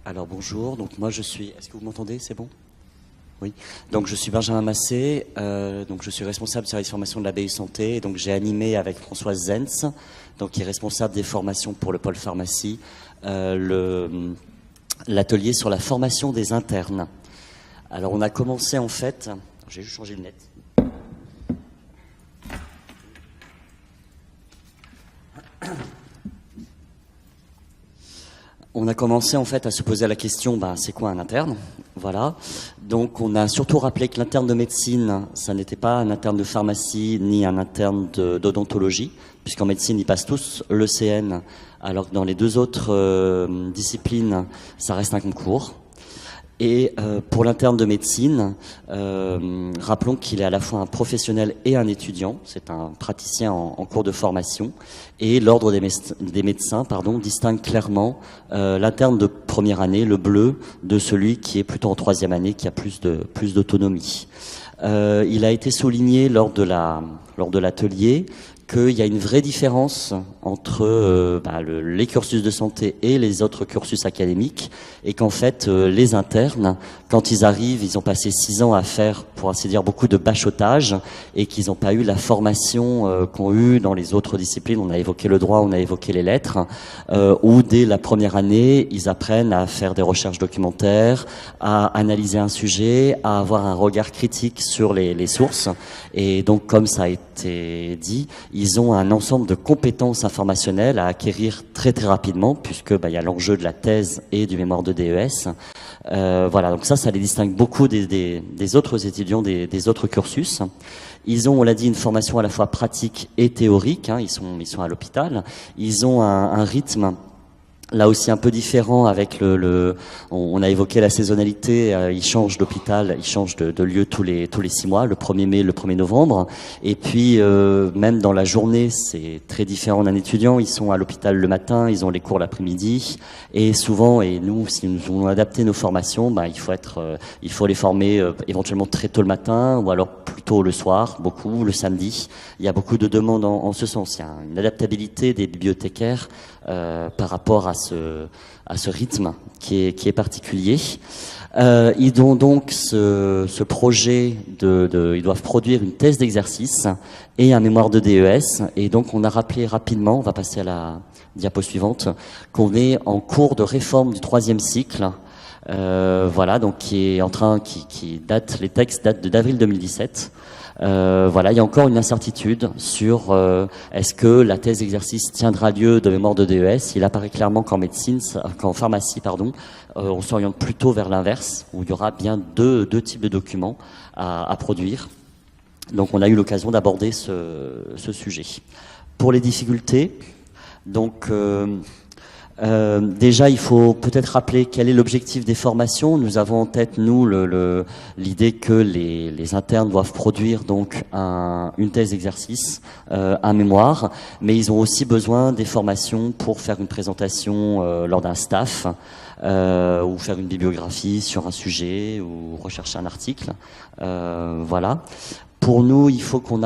Alors bonjour, donc moi je suis... Est-ce que vous m'entendez? C'est bon? Oui. Donc je suis Benjamin Massé, donc je suis responsable du service formation de la BU Santé, et donc j'ai animé avec Françoise Zenz, donc qui est responsable des formations pour le pôle pharmacie, l'atelier sur la formation des internes. Alors on a commencé en fait... J'ai juste changé de lunettes. On a commencé en fait à se poser la question, c'est quoi un interne? Voilà. Donc on a surtout rappelé que l'interne de médecine, ça n'était pas un interne de pharmacie ni un interne d'odontologie, puisqu'en médecine ils passent tous l'ECN, alors que dans les deux autres disciplines, ça reste un concours. Et pour l'interne de médecine, rappelons qu'il est à la fois un professionnel et un étudiant. C'est un praticien en cours de formation. Et l'ordre des médecins distingue clairement l'interne de première année, le bleu, de celui qui est plutôt en troisième année, qui a plus d'autonomie. Il a été souligné lors de l'atelier qu'il y a une vraie différence entre les cursus de santé et les autres cursus académiques, et qu'en fait les internes, quand ils arrivent, ils ont passé 6 ans à faire, pour ainsi dire, beaucoup de bachotage, et qu'ils n'ont pas eu la formation qu'ont eu dans les autres disciplines. On a évoqué le droit, on a évoqué les lettres, où dès la première année, ils apprennent à faire des recherches documentaires, à analyser un sujet, à avoir un regard critique sur les sources, et donc comme ça a été dit, ils ont un ensemble de compétences informationnelles à acquérir très très rapidement, puisque il y a l'enjeu de la thèse et du mémoire de DES. Voilà, donc ça les distingue beaucoup des autres étudiants des autres cursus. Ils ont, on l'a dit, une formation à la fois pratique et théorique. Ils sont à l'hôpital. Ils ont un rythme là aussi un peu différent avec on a évoqué la saisonnalité, ils changent d'hôpital, ils changent de lieu tous les 6 mois, le 1er mai, le 1er novembre. Et puis même dans la journée, c'est très différent d'un étudiant. Ils sont à l'hôpital le matin, ils ont les cours l'après-midi. Et souvent, et nous, si nous voulons adapter nos formations, il faut les former éventuellement très tôt le matin, ou alors plutôt le soir, beaucoup, le samedi. Il y a beaucoup de demandes en ce sens. Il y a une adaptabilité des bibliothécaires par rapport à ce rythme qui est particulier. Ils ont donc ce projet ils doivent produire une thèse d'exercice et un mémoire de DES. Et donc on a rappelé rapidement, on va passer à la diapo suivante, qu'on est en cours de réforme du 3e cycle. Voilà, donc les textes datent d'avril 2017. Voilà, il y a encore une incertitude sur est-ce que la thèse d'exercice tiendra lieu de mémoire de DES. Il apparaît clairement qu'en pharmacie, on s'oriente plutôt vers l'inverse, où il y aura bien deux types de documents à produire. Donc on a eu l'occasion d'aborder ce sujet. Pour les difficultés, donc déjà, il faut peut-être rappeler quel est l'objectif des formations. Nous avons en tête, nous, l'idée que les internes doivent produire donc une thèse d'exercice, un mémoire, mais ils ont aussi besoin des formations pour faire une présentation lors d'un staff, ou faire une bibliographie sur un sujet, ou rechercher un article. Voilà. Pour nous, il faut qu'on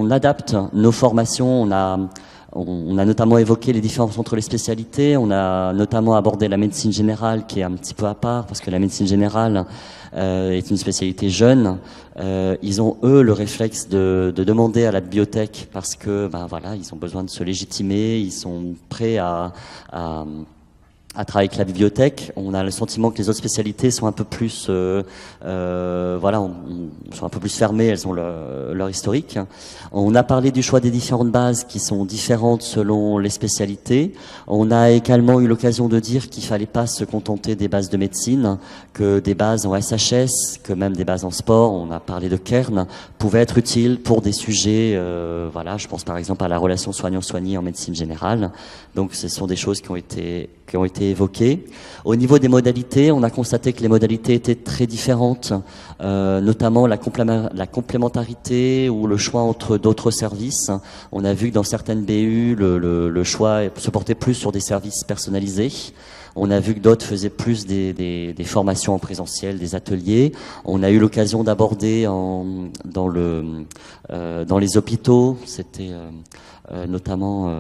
adapte nos formations. On a notamment évoqué les différences entre les spécialités. On a notamment abordé la médecine générale, qui est un petit peu à part, parce que la médecine générale est une spécialité jeune. Ils ont, eux, le réflexe de demander à la bibliothèque, parce que ils ont besoin de se légitimer, ils sont prêts à travailler avec la bibliothèque. On a le sentiment que les autres spécialités sont un peu plus, sont un peu plus fermées. Elles ont leur historique. On a parlé du choix des différentes bases qui sont différentes selon les spécialités. On a également eu l'occasion de dire qu'il fallait pas se contenter des bases de médecine, que des bases en SHS, que même des bases en sport, on a parlé de Kern, pouvaient être utiles pour des sujets, je pense par exemple à la relation soignant-soigné en médecine générale. Donc ce sont des choses qui ont été évoquées. Au niveau des modalités, on a constaté que les modalités étaient très différentes, notamment la complémentarité ou le choix entre d'autres services. On a vu que dans certaines BU, le choix se portait plus sur des services personnalisés. On a vu que d'autres faisaient plus des formations en présentiel, des ateliers. On a eu l'occasion d'aborder dans les hôpitaux, c'était notamment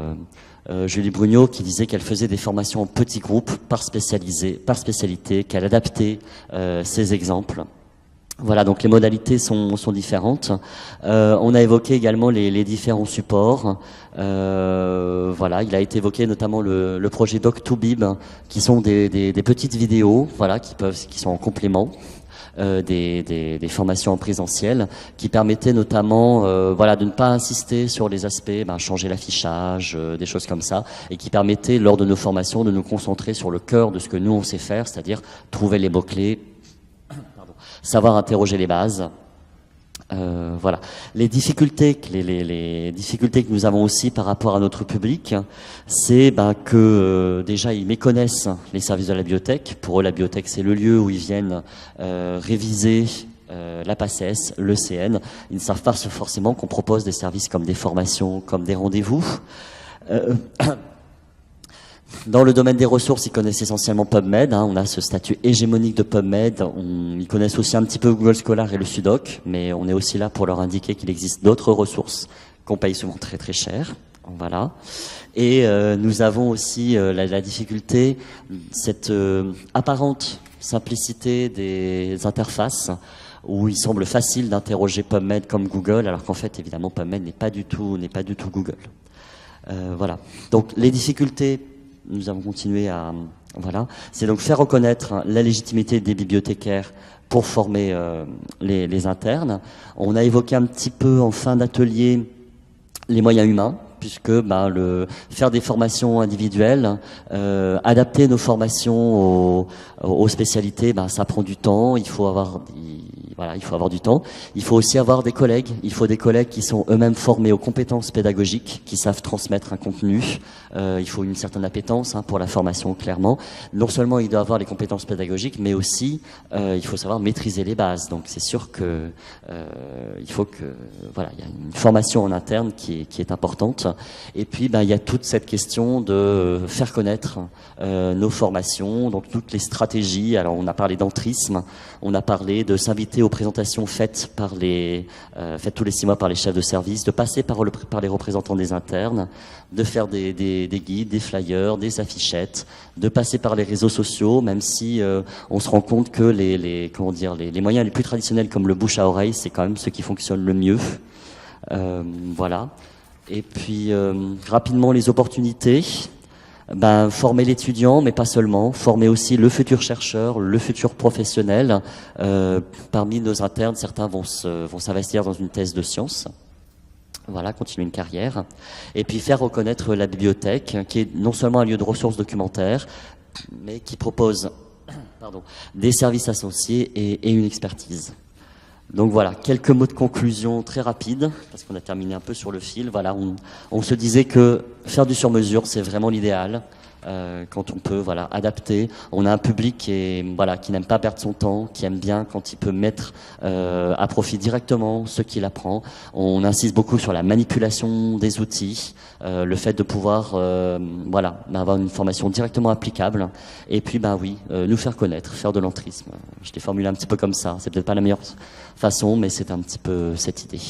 Julie Brugnot, qui disait qu'elle faisait des formations en petits groupes par spécialité, qu'elle adaptait ses exemples. Voilà, donc les modalités sont différentes. On a évoqué également les différents supports. Voilà, il a été évoqué notamment le projet Doc2Bib, qui sont des petites vidéos, voilà, qui sont en complément. Des formations en présentiel qui permettaient notamment voilà, de ne pas insister sur les aspects, changer l'affichage, des choses comme ça, et qui permettaient lors de nos formations de nous concentrer sur le cœur de ce que nous on sait faire, c'est-à-dire trouver les mots-clés, savoir interroger les bases. Voilà. Les difficultés que nous avons aussi par rapport à notre public, c'est que déjà ils méconnaissent les services de la bibliothèque. Pour eux, la bibliothèque c'est le lieu où ils viennent réviser la PACES, l'ECN. Ils ne savent pas forcément qu'on propose des services comme des formations, comme des rendez-vous. Dans le domaine des ressources, ils connaissent essentiellement PubMed. On a ce statut hégémonique de PubMed. Ils connaissent aussi un petit peu Google Scholar et le Sudoc, mais on est aussi là pour leur indiquer qu'il existe d'autres ressources qu'on paye souvent très très cher. Voilà. Et nous avons aussi la difficulté, cette apparente simplicité des interfaces, où il semble facile d'interroger PubMed comme Google, alors qu'en fait, évidemment, PubMed n'est pas du tout Google. Voilà. Donc les difficultés. Nous avons continué à voilà, c'est donc faire reconnaître la légitimité des bibliothécaires pour former les internes. On a évoqué un petit peu en fin d'atelier les moyens humains, puisque faire des formations individuelles, adapter nos formations aux spécialités, ça prend du temps. Il faut avoir du temps. Il faut aussi avoir des collègues. Il faut des collègues qui sont eux-mêmes formés aux compétences pédagogiques, qui savent transmettre un contenu. Il faut une certaine appétence pour la formation, clairement. Non seulement il doit avoir les compétences pédagogiques, mais aussi il faut savoir maîtriser les bases. Donc c'est sûr que il faut que voilà, il y a une formation en interne qui est importante. Et puis il y a toute cette question de faire connaître nos formations, donc toutes les stratégies. Alors on a parlé d'entrisme, on a parlé de s'inviter aux présentations faites tous les 6 mois par les chefs de service, de passer par les représentants des internes, de faire des guides, des flyers, des affichettes, de passer par les réseaux sociaux, même si on se rend compte que les moyens les plus traditionnels comme le bouche à oreille, c'est quand même ceux qui fonctionnent le mieux. Voilà. Et puis rapidement les opportunités. Former l'étudiant, mais pas seulement, former aussi le futur chercheur, le futur professionnel. Parmi nos internes, certains vont s'investir dans une thèse de sciences. Voilà, continuer une carrière. Et puis faire reconnaître la bibliothèque, qui est non seulement un lieu de ressources documentaires, mais qui propose des services associés et une expertise. Donc voilà, quelques mots de conclusion très rapides, parce qu'on a terminé un peu sur le fil. Voilà, on se disait que faire du sur-mesure, c'est vraiment l'idéal. Quand on peut adapter. On a un public qui n'aime pas perdre son temps, qui aime bien quand il peut mettre à profit directement ce qu'il apprend. On insiste beaucoup sur la manipulation des outils, le fait de pouvoir avoir une formation directement applicable. Et puis nous faire connaître, faire de l'entrisme. Je l'ai formulé un petit peu comme ça. C'est peut-être pas la meilleure façon, mais c'est un petit peu cette idée.